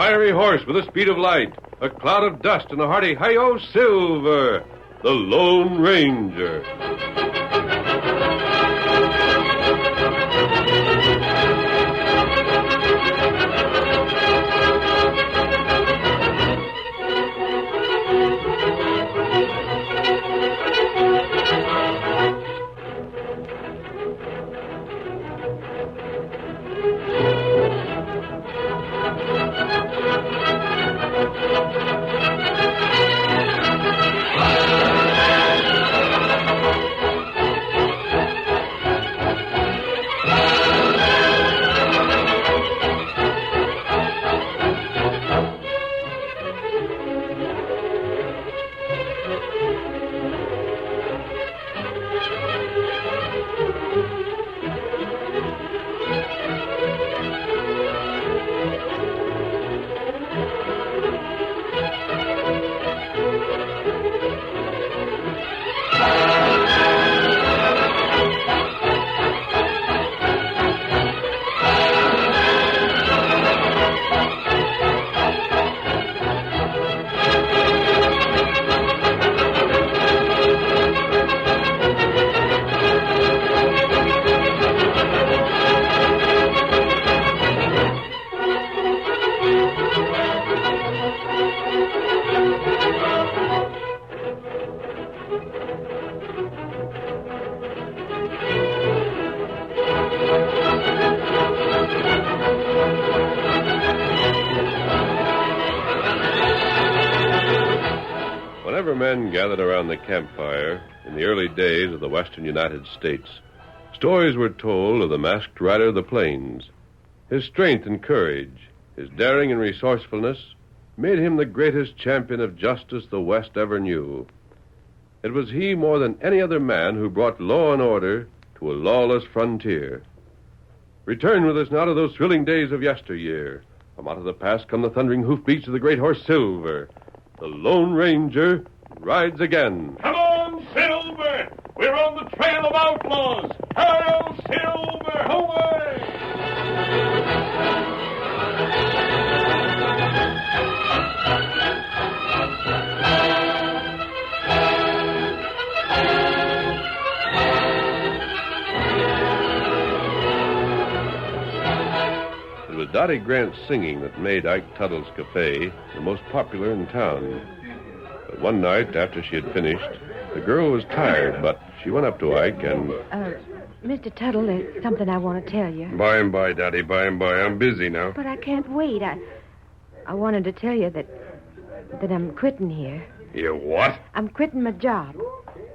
fiery horse with the speed of light, a cloud of dust, and a hearty hi-yo Silver, the Lone Ranger. Whenever men gathered around the campfire in the early days of the western United States, stories were told of the masked rider of the plains. His strength and courage, his daring and resourcefulness made him the greatest champion of justice the West ever knew. It was he more than any other man who brought law and order to a lawless frontier. Return with us now to those thrilling days of yesteryear. From out of the past come the thundering hoofbeats of the great horse Silver. The Lone Ranger rides again. Come on, Silver! We're on the trail of outlaws! Hail, Silver! Away! It was Dottie Grant's singing that made Ike Tuttle's Cafe the most popular in town. But one night, after she had finished, the girl was tired, but she went up to Ike and... Mr. Tuttle, there's something I want to tell you. By and by, Dottie, by and by. I'm busy now. But I can't wait. I wanted to tell you that I'm quitting here. You what? I'm quitting my job.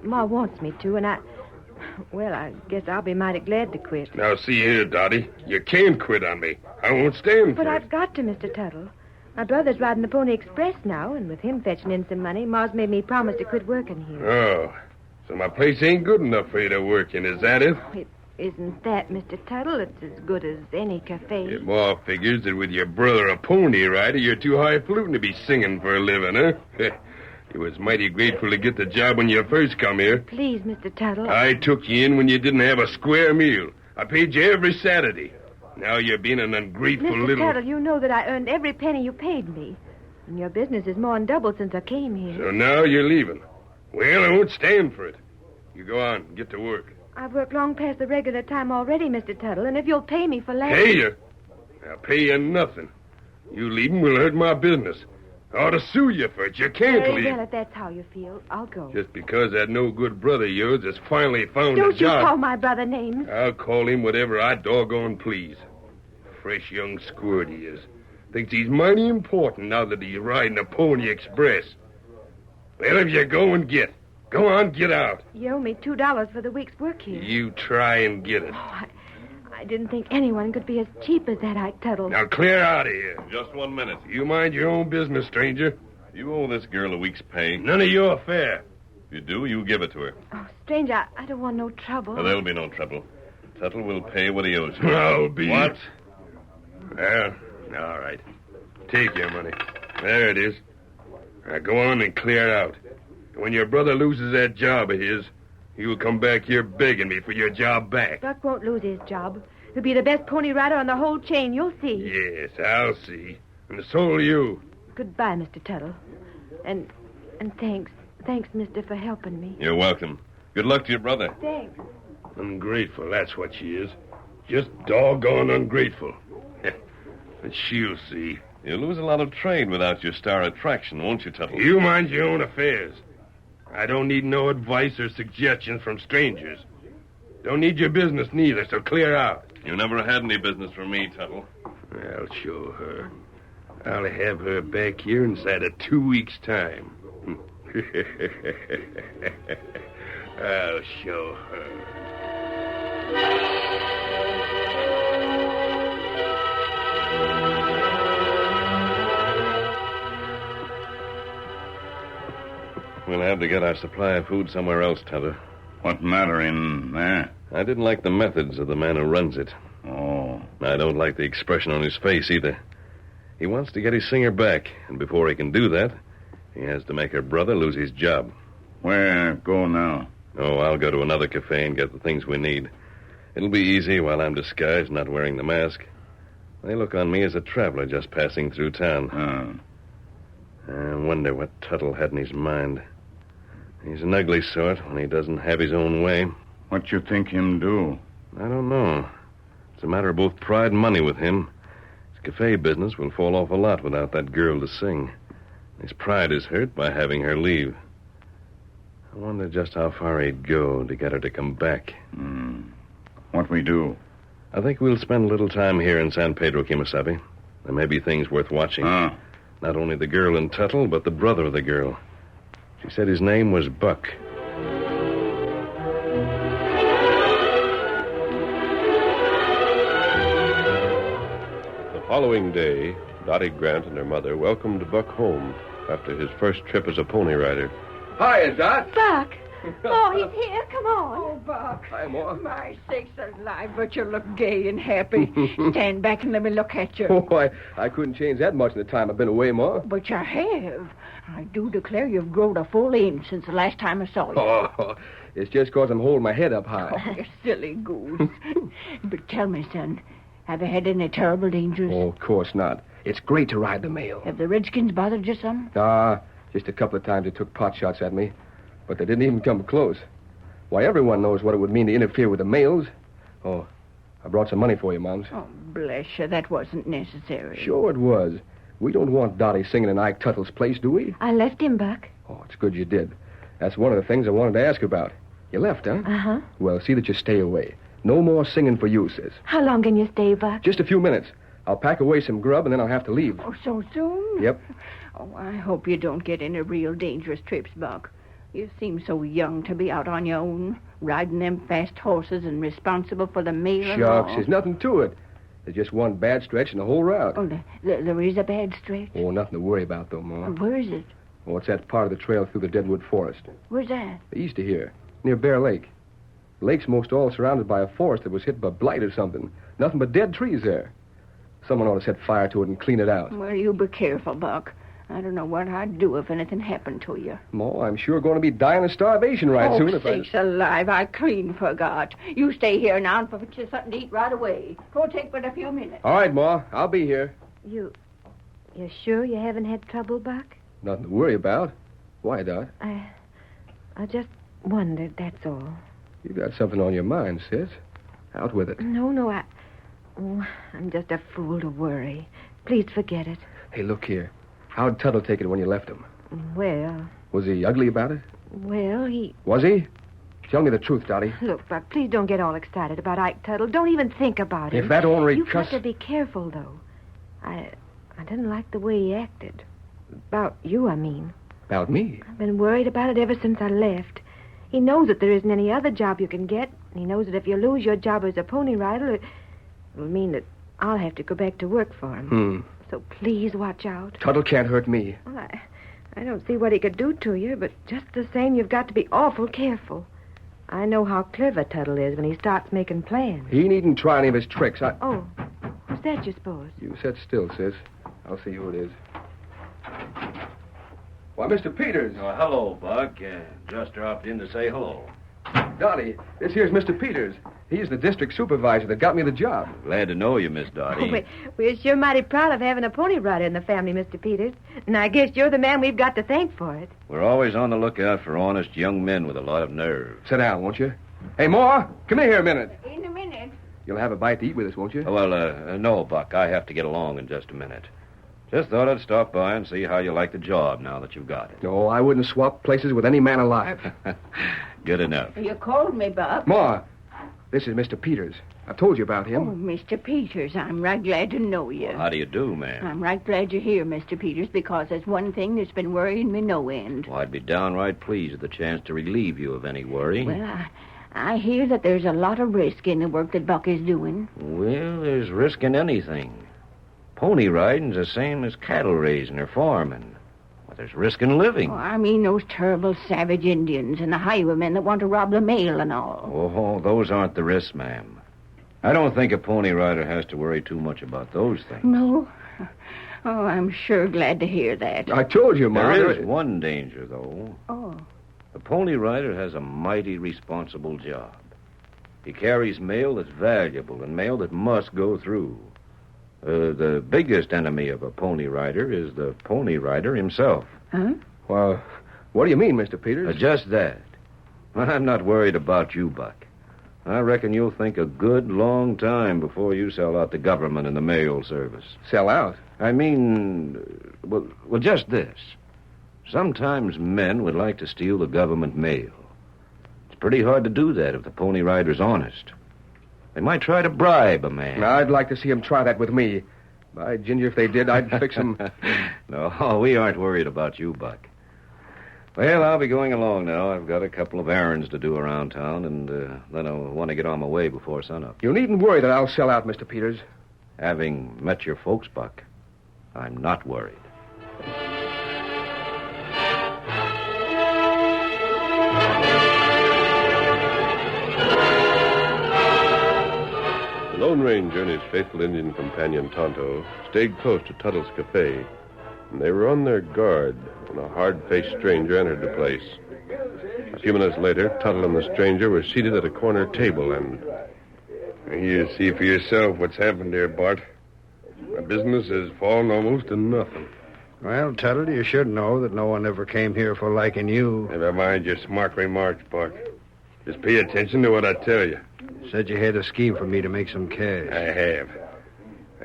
Ma wants me to, and I guess I'll be mighty glad to quit. Now, see here, Dottie. You can't quit on me. I won't stand for But it. I've got to, Mr. Tuttle. My brother's riding the Pony Express now, and with him fetching in some money, Ma's made me promise to quit working here. Oh, so my place ain't good enough for you to work in, is that it? It isn't that, Mr. Tuttle. It's as good as any cafe. Your Ma figures that with your brother a pony rider, you're too highfalutin to be singing for a living, huh? You was mighty grateful to get the job when you first come here. Please, Mr. Tuttle. I took you in when you didn't have a square meal. I paid you every Saturday. Now you're being an ungrateful Mr. little... Tuttle, you know that I earned every penny you paid me. And your business is more than doubled since I came here. So now you're leaving. Well, I won't stand for it. You go on, get to work. I've worked long past the regular time already, Mr. Tuttle, and if you'll pay me for last... Pay you? I'll pay you nothing. You leaving will hurt my business. I ought to sue you for it. You can't leave. Well, if that's how you feel, I'll go. Just because that no-good brother of yours has finally found Don't a job... you call my brother names. I'll call him whatever I doggone please. Fresh young squirt he is. Thinks he's mighty important now that he's riding a Pony Express. Well, if you go and get. Go on, get out. You owe me $2 for the week's work here. You try and get it. Oh, I didn't think anyone could be as cheap as that, Ike Tuttle. Now clear out of here. Just 1 minute. You mind your own business, stranger. You owe this girl a week's pay. None of your affair. If you do, you give it to her. Oh, stranger, I don't want no trouble. Well, there'll be no trouble. Tuttle will pay what he owes you. I'll be... What? Well, all right. Take your money. There it is. Now go on and clear out. When your brother loses that job of his, he will come back here begging me for your job back. Buck won't lose his job. He'll be the best pony rider on the whole chain. You'll see. Yes, I'll see. And so will you. Goodbye, Mr. Tuttle. And thanks. Thanks, mister, for helping me. You're welcome. Good luck to your brother. Thanks. Ungrateful, that's what she is. Just doggone ungrateful. But she'll see. You'll lose a lot of trade without your star attraction, won't you, Tuttle? You mind your own affairs. I don't need no advice or suggestions from strangers. Don't need your business neither, so clear out. You never had any business from me, Tuttle. I'll show her. I'll have her back here inside of 2 weeks' time. I'll show her. We'll have to get our supply of food somewhere else, Tuttle. What matter in there? I didn't like the methods of the man who runs it. Oh. I don't like the expression on his face either. He wants to get his singer back, and before he can do that, he has to make her brother lose his job. Where go now? Oh, I'll go to another cafe and get the things we need. It'll be easy while I'm disguised, not wearing the mask. They look on me as a traveler just passing through town. I wonder what Tuttle had in his mind. He's an ugly sort when he doesn't have his own way. What you think him do? I don't know. It's a matter of both pride and money with him. His cafe business will fall off a lot without that girl to sing. His pride is hurt by having her leave. I wonder just how far he'd go to get her to come back. What we do? I think we'll spend a little time here in San Pedro, Kimasabi. There may be things worth watching. Not only the girl in Tuttle, but the brother of the girl. She said his name was Buck. The following day, Dottie Grant and her mother welcomed Buck home after his first trip as a pony rider. Hi, Dot. Buck! Oh, he's here. Come on. Oh, Buck. Hi, Ma. My sakes alive, but you look gay and happy. Stand back and let me look at you. Oh, I couldn't change that much in the time I've been away, Ma. But you have. I do declare you've grown a full inch since the last time I saw you. Oh, it's just 'cause I'm holding my head up high. Oh, you silly goose. But tell me, son, have you had any terrible dangers? Oh, of course not. It's great to ride the mail. Have the Redskins bothered you some? Just a couple of times they took pot shots at me, but they didn't even come close. Why, everyone knows what it would mean to interfere with the mails. Oh, I brought some money for you, Moms. Oh, bless you, that wasn't necessary. Sure it was. We don't want Dottie singing in Ike Tuttle's place, do we? I left him, Buck. Oh, it's good you did. That's one of the things I wanted to ask about. You left, huh? Uh-huh. Well, see that you stay away. No more singing for you, sis. How long can you stay, Buck? Just a few minutes. I'll pack away some grub, and then I'll have to leave. Oh, so soon? Yep. Oh, I hope you don't get any real dangerous trips, Buck. You seem so young to be out on your own, riding them fast horses and responsible for the mail and all. Shucks, there's nothing to it. There's just one bad stretch in the whole route. Oh, there is a bad stretch? Oh, nothing to worry about, though, Ma. Where is it? Oh, it's that part of the trail through the Deadwood Forest. Where's that? East of here, near Bear Lake. The lake's most all surrounded by a forest that was hit by blight or something. Nothing but dead trees there. Someone ought to set fire to it and clean it out. Well, you be careful, Buck. I don't know what I'd do if anything happened to you. Ma, I'm sure going to be dying of starvation right soon if I... sakes alive, I clean forgot. You stay here now and put you something to eat right away. It'll take but a few minutes. All right, Ma, I'll be here. You're sure you haven't had trouble, Buck? Nothing to worry about. Why, Dot? I just wondered, that's all. You got something on your mind, sis. Out with it. No, I'm just a fool to worry. Please forget it. Hey, look here. How'd Tuttle take it when you left him? Well, Was he ugly about it? he... Was he? Tell me the truth, Dottie. Look, Buck, please don't get all excited about Ike Tuttle. Don't even think about it. If that ornery You've cuss... got to be careful, though. I didn't like the way he acted. About you, I mean. About me? I've been worried about it ever since I left. He knows that there isn't any other job you can get. And he knows that if you lose your job as a pony rider, it will mean that I'll have to go back to work for him. So please watch out. Tuttle can't hurt me. Well, I don't see what he could do to you, but just the same, you've got to be awful careful. I know how clever Tuttle is when he starts making plans. He needn't try any of his tricks. Oh, who's that, you suppose? You sit still, sis. I'll see who it is. Why, Mr. Peters. Oh, hello, Buck. Just dropped in to say hello. Dottie, this here's Mr. Peters. He's the district supervisor that got me the job. Glad to know you, Miss Dottie. We're sure mighty proud of having a pony rider in the family, Mr. Peters. And I guess you're the man we've got to thank for it. We're always on the lookout for honest young men with a lot of nerve. Sit down, won't you? Hey, Moore, come in here a minute. In a minute. You'll have a bite to eat with us, won't you? No, Buck. I have to get along in just a minute. Just thought I'd stop by and see how you like the job now that you've got it. No, I wouldn't swap places with any man alive. Good enough. You called me, Buck. Moore, this is Mr. Peters. I've told you about Oh, him. Mr. Peters, I'm right glad to know you. How do you do, ma'am? I'm right glad you're here, Mr. Peters, because there's one thing that's been worrying me no end. Well, I'd be downright pleased with the chance to relieve you of any worry. Well, I hear that there's a lot of risk in the work that Buck is doing. Well, there's risk in anything. Pony riding's the same as cattle raising or farming. Well, there's risk in living. Oh, I mean those terrible savage Indians and the highwaymen that want to rob the mail and all. Oh, those aren't the risks, ma'am. I don't think a pony rider has to worry too much about those things. No? Oh, I'm sure glad to hear that. I told you, Moore. There is one danger, though. Oh. The pony rider has a mighty responsible job. He carries mail that's valuable and mail that must go through. The biggest enemy of a pony rider is the pony rider himself. Huh? Well, what do you mean, Mr. Peters? Just that. I'm not worried about you, Buck. I reckon you'll think a good long time before you sell out the government and the mail service. Sell out? I mean, well, just this. Sometimes men would like to steal the government mail. It's pretty hard to do that if the pony rider's honest. They might try to bribe a man. I'd like to see him try that with me. By ginger, if they did, I'd fix him. No, we aren't worried about you, Buck. Well, I'll be going along now. I've got a couple of errands to do around town, and then I'll want to get on my way before sunup. You needn't worry that I'll sell out, Mr. Peters. Having met your folks, Buck, I'm not worried. The Lone Ranger and his faithful Indian companion, Tonto, stayed close to Tuttle's cafe, and they were on their guard when a hard-faced stranger entered the place. A few minutes later, Tuttle and the stranger were seated at a corner table, and... You see for yourself what's happened here, Bart. My business has fallen almost to nothing. Well, Tuttle, you should know that no one ever came here for liking you. Never mind your smart remarks, Bart. Just pay attention to what I tell you. Said you had a scheme for me to make some cash. I have.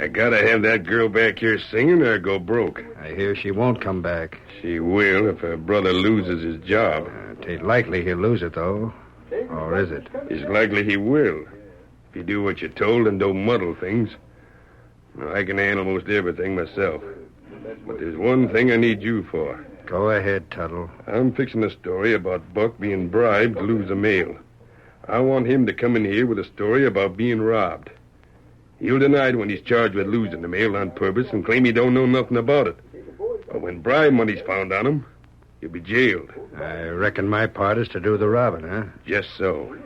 I gotta have that girl back here singing or go broke. I hear she won't come back. She will if her brother loses his job. Tain't likely he'll lose it, though. Or is it? It's likely he will. If you do what you're told and don't muddle things. Now, I can handle most everything myself. But there's one thing I need you for. Go ahead, Tuttle. I'm fixing a story about Buck being bribed to lose the mail. I want him to come in here with a story about being robbed. He'll deny it when he's charged with losing the mail on purpose and claim he don't know nothing about it. But when bribe money's found on him, he'll be jailed. I reckon my part is to do the robbing, huh? Just so.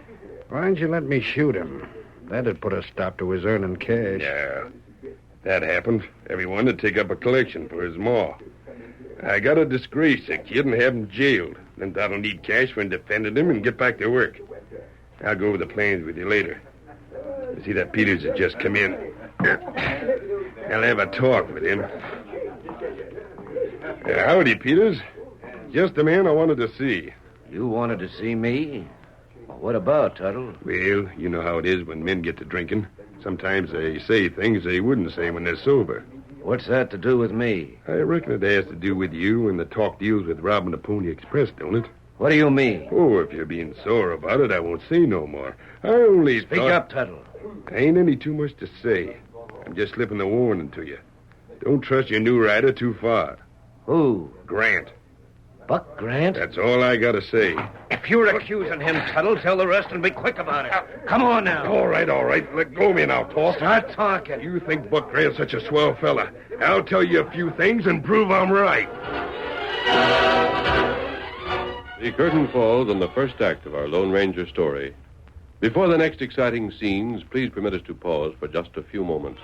Why don't you let me shoot him? That'd put a stop to his earning cash. Yeah. If that happened, everyone would take up a collection for his maw. I gotta disgrace the kid and have him jailed. Then I'll need cash for defending him and get back to work. I'll go over the plans with you later. You see that Peters has just come in. I'll have a talk with him. Howdy, Peters. Just the man I wanted to see. You wanted to see me? Well, what about, Tuttle? Well, you know how it is when men get to drinking. Sometimes they say things they wouldn't say when they're sober. What's that to do with me? I reckon it has to do with you and the talk deals with robbing the Pony Express, don't it? What do you mean? Oh, if you're being sore about it, I won't say no more. I only Speak up, Tuttle. Ain't any too much to say. I'm just slipping a warning to you. Don't trust your new rider too far. Who? Grant. Buck Grant? That's all I gotta say. If you're accusing him, Tuttle, tell the rest and be quick about it. Come on now. All right. Let go of me now, Paul. Start talking. You think Buck Grant's such a swell fella. I'll tell you a few things and prove I'm right. The curtain falls on the first act of our Lone Ranger story. Before the next exciting scenes, please permit us to pause for just a few moments.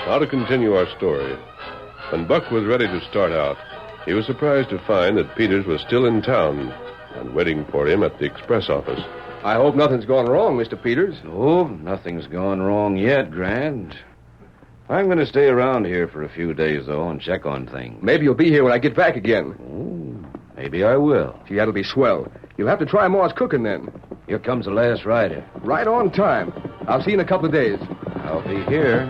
Now to continue our story. When Buck was ready to start out, he was surprised to find that Peters was still in town and waiting for him at the express office. I hope nothing's gone wrong, Mr. Peters. Oh, nothing's gone wrong yet, Grant. I'm going to stay around here for a few days, though, and check on things. Maybe you'll be here when I get back again. Oh, maybe I will. Gee, that'll be swell. You'll have to try Ma's cooking then. Here comes the last rider. Right on time. I'll see you in a couple of days. I'll be here.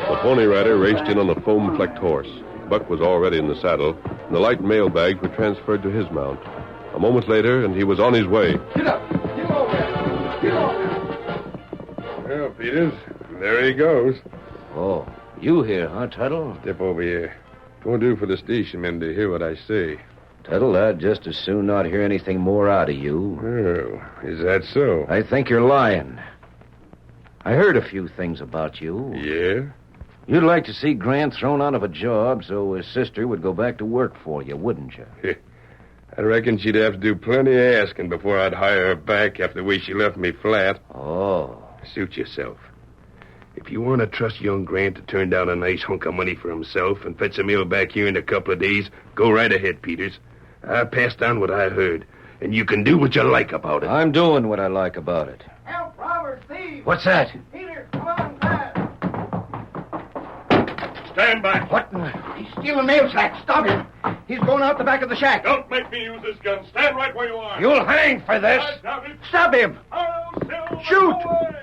The Pony Rider raced in on a foam-flecked horse. Buck was already in the saddle, and the light mail bags were transferred to his mount. A moment later, and he was on his way. Get up! Get over there! Get over there! Well, Peters, there he goes. Oh, you here, huh, Tuttle? Step over here. It won't do for the station men to hear what I say. Tuttle, I'd just as soon not hear anything more out of you. Oh, is that so? I think you're lying. I heard a few things about you. Yeah? You'd like to see Grant thrown out of a job so his sister would go back to work for you, wouldn't you? I reckon she'd have to do plenty of asking before I'd hire her back after the way she left me flat. Oh. Suit yourself. If you want to trust young Grant to turn down a nice hunk of money for himself and fetch a meal back here in a couple of days, go right ahead, Peters. I passed on what I heard, and you can do what you like about it. I'm doing what I like about it. Help, robbers, thieves! What's that? Peters, come on, fast! Stand back. What? He's stealing mail sacks. Stop him. He's going out the back of the shack. Don't make me use this gun. Stand right where you are. You'll hang for this. I doubt it. Stop him. I'll Silver Shoot! away.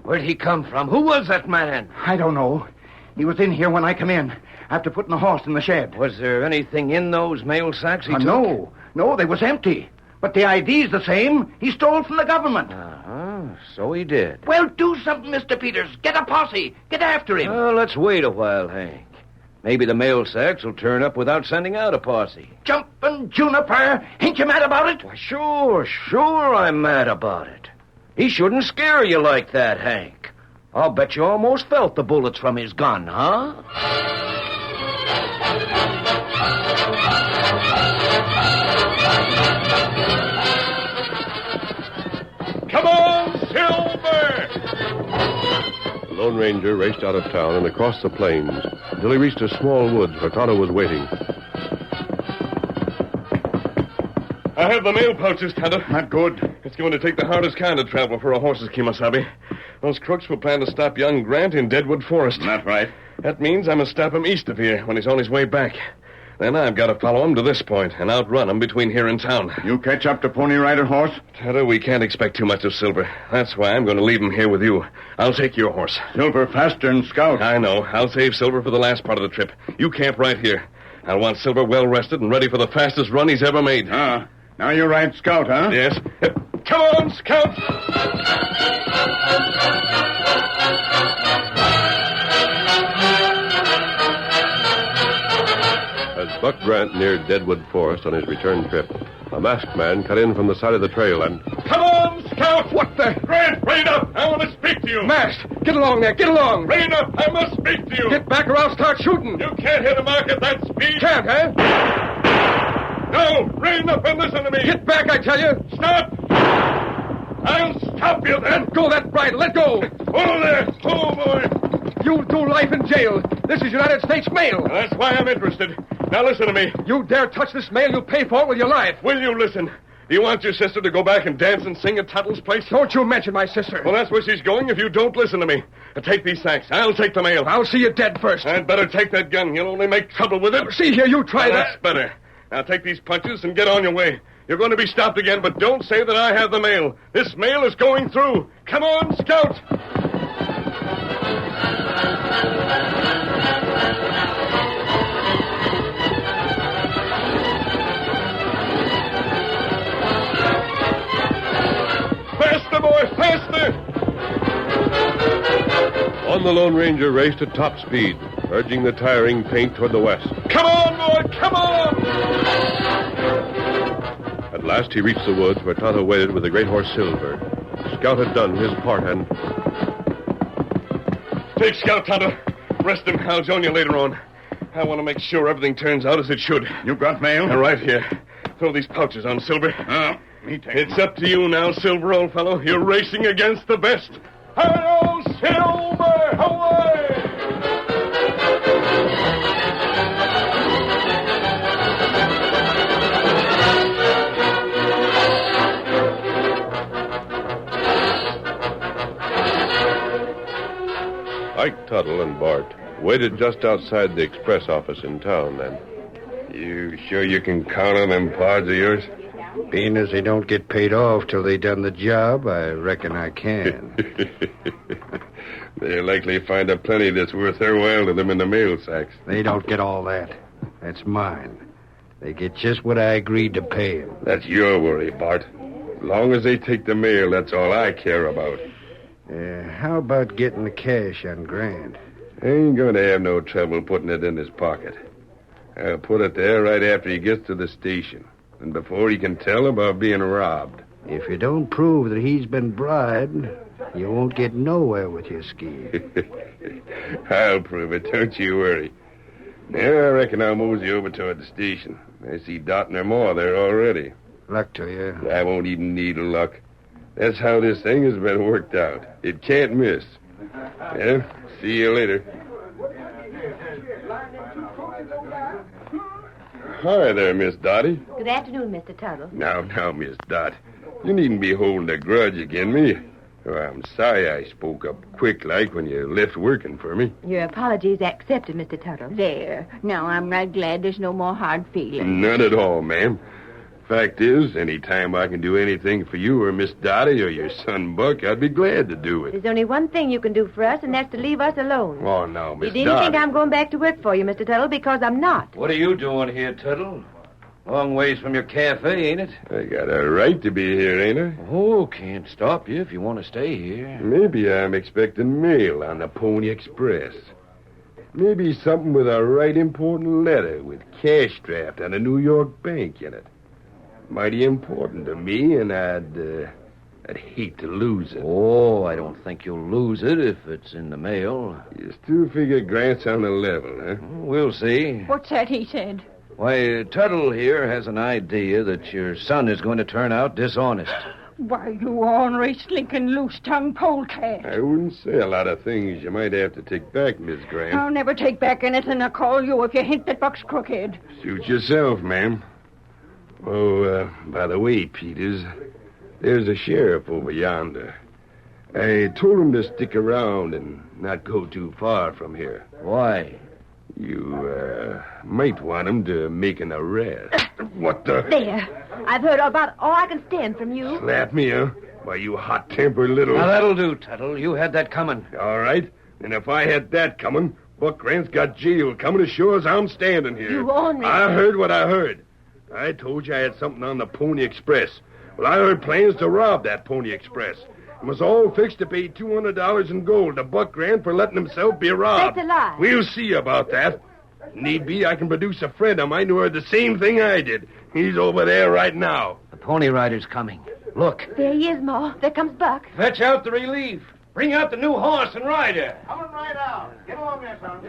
Where'd he come from? Who was that man? I don't know. He was in here when I come in, after putting the horse in the shed. Was there anything in those mail sacks he took? No, they was empty. But the ID's the same. He stole from the government. Uh-huh. So he did. Well, do something, Mr. Peters. Get a posse. Get after him. Well, let's wait a while, Hank. Maybe the mail sacks will turn up without sending out a posse. Jumpin' Juniper. Ain't you mad about it? Why, sure I'm mad about it. He shouldn't scare you like that, Hank. I'll bet you almost felt the bullets from his gun, huh? Come on, Silver! The Lone Ranger raced out of town and across the plains until he reached a small woods where Tonto was waiting. I have the mail pouches, Tonto. Not good. It's going to take the hardest kind of travel for a horse's Kimasabi. Those crooks will plan to stop young Grant in Deadwood Forest. Not right. That means I must stop him east of here when he's on his way back. Then I've got to follow him to this point and outrun him between here and town. You catch up to Pony Rider horse? Tonto, we can't expect too much of Silver. That's why I'm going to leave him here with you. I'll take your horse. Silver faster than Scout. I know. I'll save Silver for the last part of the trip. You camp right here. I'll want Silver well rested and ready for the fastest run he's ever made. Ah, now you ride Scout, huh? Yes. Come on, Scout! As Buck Grant neared Deadwood Forest on his return trip, a masked man cut in from the side of the trail and... Come on, Scout! What the... Grant, rein up! I want to speak to you! Masked! Get along there! Get along! Rein up! I must speak to you! Get back or I'll start shooting! You can't hit a mark at that speed! Can't, huh? No! Rein up and listen to me! Get back, I tell you! Stop! I'll stop you then! Let go that bridle! Let go! Hold there! Oh, boy! You'll do life in jail. This is United States mail. That's why I'm interested. Now listen to me. You dare touch this mail, you'll pay for it with your life. Will you listen? Do you want your sister to go back and dance and sing at Tuttle's place? Don't you mention my sister. Well, that's where she's going if you don't listen to me. Take these sacks. I'll take the mail. I'll see you dead first. I'd better take that gun. You'll only make trouble with it. See here, you try That's that. better. Now take these punches and get on your way. You're going to be stopped again, but don't say that I have the mail. This mail is going through. Come on, Scout! Faster, boy, faster! On the Lone Ranger raced at top speed, urging the tiring paint toward the west. Come on, boy, come on! At last he reached the woods where Tonto waited with the great horse Silver. Scout had done his part and... Take Scout, Tonto. Rest him. I'll join you later on. I want to make sure everything turns out as it should. You got mail? Right here. Throw these pouches on, Silver. Me take It's up to you now, Silver, old fellow. You're racing against the best. Hail, Silver! Away! Ike Tuttle and Bart waited just outside the express office in town then. You sure you can count on them pards of yours? Being as they don't get paid off till they done the job, I reckon I can. They'll likely find a plenty that's worth their while to them in the mail sacks. They don't get all that. That's mine. They get just what I agreed to pay them. That's your worry, Bart. As long as they take the mail, that's all I care about. How about getting the cash on Grant? Ain't going to have no trouble putting it in his pocket. I'll put it there right after he gets to the station, and before he can tell about being robbed. If you don't prove that he's been bribed, you won't get nowhere with your scheme. I'll prove it, don't you worry. Yeah, I reckon I'll mosey over toward the station. I see Dot and her ma there already. Luck to you. I won't even need luck. That's how this thing has been worked out. It can't miss. Yeah, see you later. Hi there, Miss Dottie. Good afternoon, Mr. Tuttle. Now, Miss Dot. You needn't be holding a grudge agin me. Oh, I'm sorry I spoke up quick-like when you left working for me. Your apologies accepted, Mr. Tuttle. There. Now, I'm right glad there's no more hard feelings. None at all, ma'am. Fact is, any time I can do anything for you or Miss Dottie or your son Buck, I'd be glad to do it. There's only one thing you can do for us, and that's to leave us alone. Oh, no, Miss You needn't Dottie. think I'm going back to work for you, Mr. Tuttle, because I'm not. What are you doing here, Tuttle? Long ways from your cafe, ain't it? I got a right to be here, ain't I? Oh, can't stop you if you want to stay here. Maybe I'm expecting mail on the Pony Express. Maybe something with a right important letter with cash draft on a New York bank in it. Mighty important to me, and I'd hate to lose it. Oh, I don't think you'll lose it if it's in the mail. You still figure Grant's on the level, huh? We'll see. What's that he said? Why, Tuttle here has an idea that your son is going to turn out dishonest. Why, you ornery, slinking, loose-tongued polecat. I wouldn't say a lot of things you might have to take back, Miss Grant. I'll never take back anything I call you if you hint that Buck's crooked. Suit yourself, ma'am. Oh, by the way, Peters, there's a sheriff over yonder. I told him to stick around and not go too far from here. Why? You, might want him to make an arrest. What the? There. I've heard about all I can stand from you. Slap me, huh? Why, you hot-tempered little... Now, that'll do, Tuttle. You had that coming. All right. And if I had that coming, Buck Grant's got jail coming as sure as I'm standing here. You warned me. I heard what I heard. I told you I had something on the Pony Express. Well, I heard plans to rob that Pony Express. It was all fixed to pay $200 in gold to Buck Grant for letting himself be robbed. That's a lie. We'll see about that. Need be, I can produce a friend of mine who heard the same thing I did. He's over there right now. The Pony Rider's coming. Look. There he is, Ma. There comes Buck. Fetch out the relief. Bring out the new horse and rider. Coming right out. Get along there, son.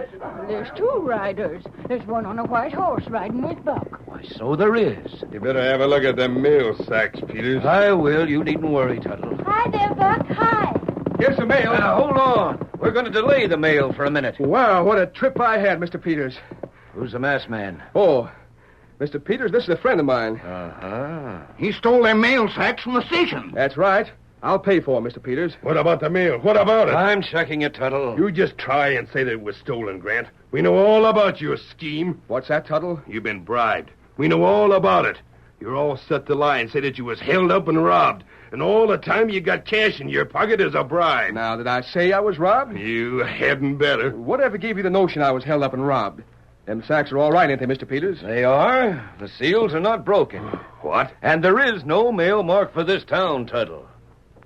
There's two riders. There's one on a white horse riding with Buck. Why, so there is. You better have a look at them mail sacks, Peters. I will. You needn't worry, Tuttle. Hi there, Buck. Hi. Here's the mail. Now, hold on. We're going to delay the mail for a minute. Wow, what a trip I had, Mr. Peters. Who's the masked man? Oh, Mr. Peters, this is a friend of mine. Uh-huh. He stole their mail sacks from the station. That's right. I'll pay for it, Mr. Peters. What about the mail? What about it? I'm checking it, Tuttle. You just try and say that it was stolen, Grant. We know all about your scheme. What's that, Tuttle? You've been bribed. We know all about it. You're all set to lie and say that you was held up and robbed. And all the time you got cash in your pocket as a bribe. Now, did I say I was robbed? You hadn't better. Whatever gave you the notion I was held up and robbed? Them sacks are all right, ain't they, Mr. Peters? They are. The seals are not broken. What? And there is no mail marked for this town, Tuttle.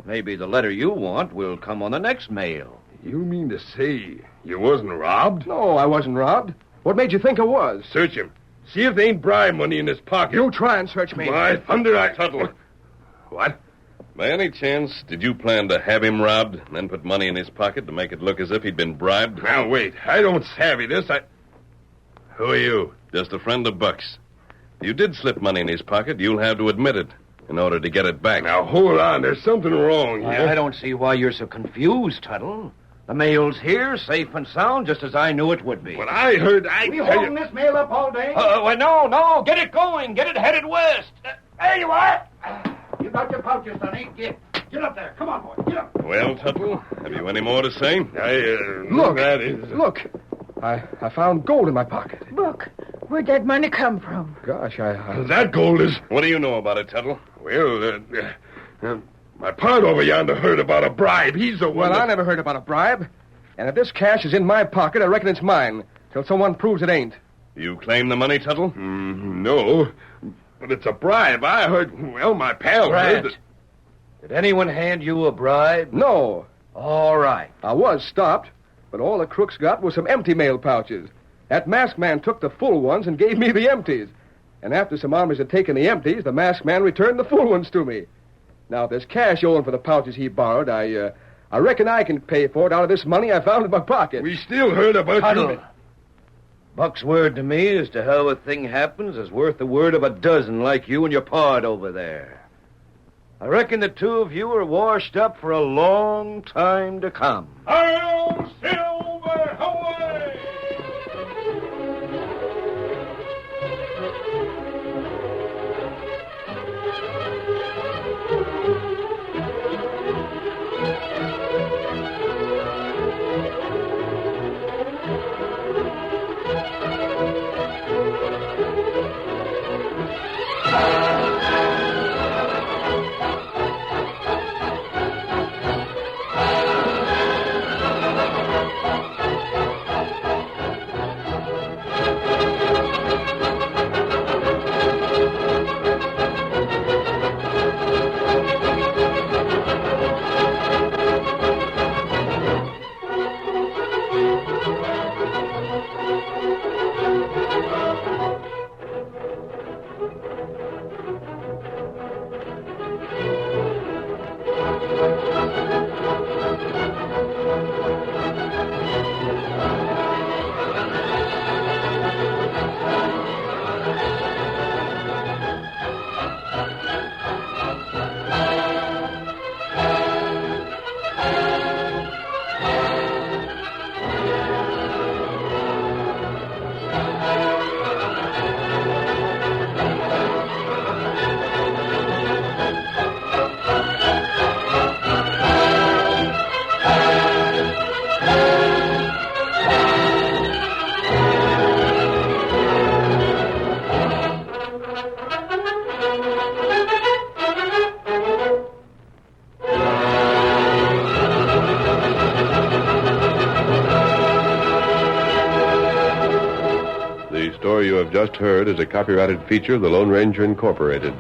Maybe the letter you want will come on the next mail. You mean to say you wasn't robbed? No, I wasn't robbed. What made you think I was? Search him. See if there ain't bribe money in his pocket. You try and search me. My thunder, Tuttle. What? By any chance, did you plan to have him robbed, and then put money in his pocket to make it look as if he'd been bribed? Now, wait. I don't savvy this. Who are you? Just a friend of Buck's. If you did slip money in his pocket, you'll have to admit it. in order to get it back. Now, hold on. There's something wrong here. I don't see why you're so confused, Tuttle. The mail's here, safe and sound, just as I knew it would be. But I heard... We holding this mail up all day? No. Get it going. Get it headed west. There you are. You got your pouches, Sonny. Get up there. Come on, boy. Get up. Well, Tuttle, have you any more to say? Look. That is... Look. I found gold in my pocket. Buck, where'd that money come from? Gosh, That gold is... What do you know about it, Tuttle? Well, my pard over yonder heard about a bribe. He's the one Well, I never heard about a bribe. And if this cash is in my pocket, I reckon it's mine. Till someone proves it ain't. You claim the money, Tuttle? No, but it's a bribe. I heard... Well, my pal heard Grant, did anyone hand you a bribe? No. All right. I was stopped, but all the crooks got was some empty mail pouches. That masked man took the full ones and gave me the empties. And after some armies had taken the empties, the masked man returned the full ones to me. Now, if there's cash owing for the pouches he borrowed, I reckon I can pay for it out of this money I found in my pocket. We still heard about Tuttle. you. Buck's word to me as to how a thing happens is worth the word of a dozen like you and your pard over there. I reckon the two of you are washed up for a long time to come. Hail, Silver, away! The story you have just heard is a copyrighted feature of the Lone Ranger Incorporated.